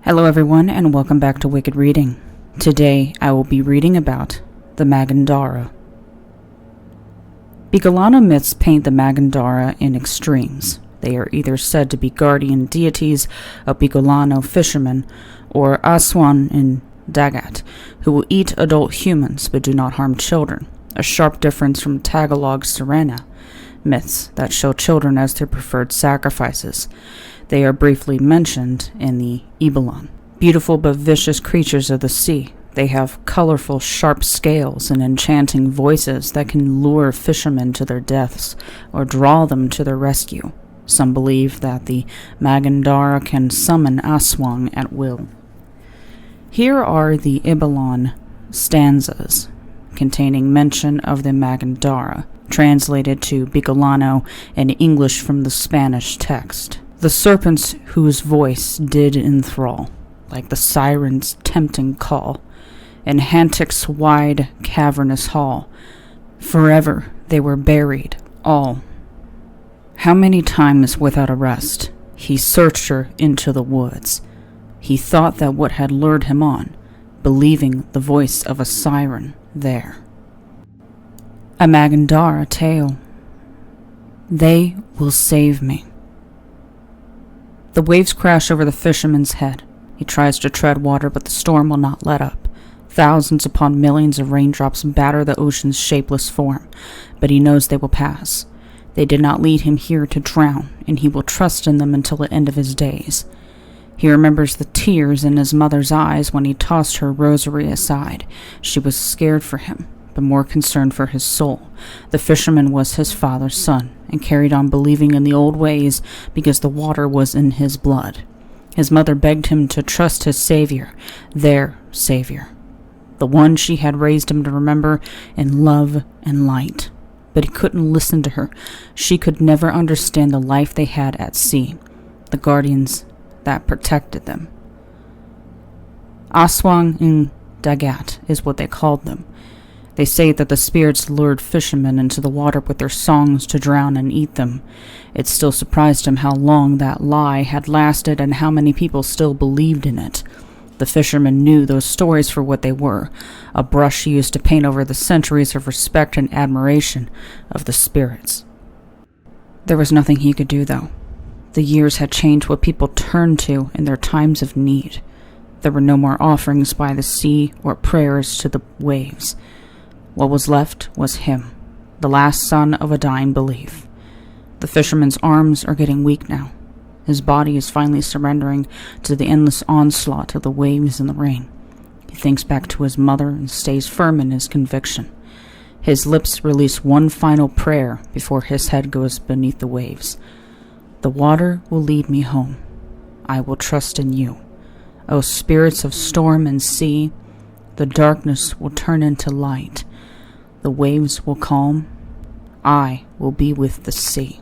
Hello everyone, and welcome back to Wicked Reading. Today I will be reading about the Magindara. Bicolano myths paint the Magindara in extremes. They are either said to be guardian deities of Bicolano fishermen, or Aswang in Dagat, who will eat adult humans but do not harm children, a sharp difference from Tagalog Sirens myths that show children as their preferred sacrifices. They are briefly mentioned in the Bicolano. Beautiful but vicious creatures of the sea, they have colorful, sharp scales and enchanting voices that can lure fishermen to their deaths or draw them to their rescue. Some believe that the Magindara can summon Aswang at will. Here are the Bicolano stanzas containing mention of the Magindara, translated to Bicolano in English from the Spanish text. The serpents whose voice did enthrall, like the Sirens' tempting call, in Hantic's wide, cavernous hall, forever they were buried, all. How many times without a rest he searched her into the woods. He thought that what had lured him on, believing the voice of a siren there. A Magindara tale. They will save me. The waves crash over the fisherman's head. He tries to tread water, but the storm will not let up. Thousands upon millions of raindrops batter the ocean's shapeless form, but he knows they will pass. They did not lead him here to drown, and he will trust in them until the end of his days. He remembers the tears in his mother's eyes when he tossed her rosary aside. She was scared for him, but more concerned for his soul. The fisherman was his father's son, and carried on believing in the old ways because the water was in his blood. His mother begged him to trust his Savior, their Savior, the one she had raised him to remember in love and light. But he couldn't listen to her. She could never understand the life they had at sea, the guardians that protected them. Aswang in Dagat is what they called them. They say that the spirits lured fishermen into the water with their songs to drown and eat them. It still surprised him how long that lie had lasted and how many people still believed in it. The fishermen knew those stories for what they were, a brush used to paint over the centuries of respect and admiration of the spirits. There was nothing he could do, though. The years had changed what people turned to in their times of need. There were no more offerings by the sea or prayers to the waves. What was left was him, the last son of a dying belief. The fisherman's arms are getting weak now. His body is finally surrendering to the endless onslaught of the waves and the rain. He thinks back to his mother and stays firm in his conviction. His lips release one final prayer before his head goes beneath the waves. The water will lead me home. I will trust in you. O spirits of storm and sea, the darkness will turn into light. The waves will calm. I will be with the sea.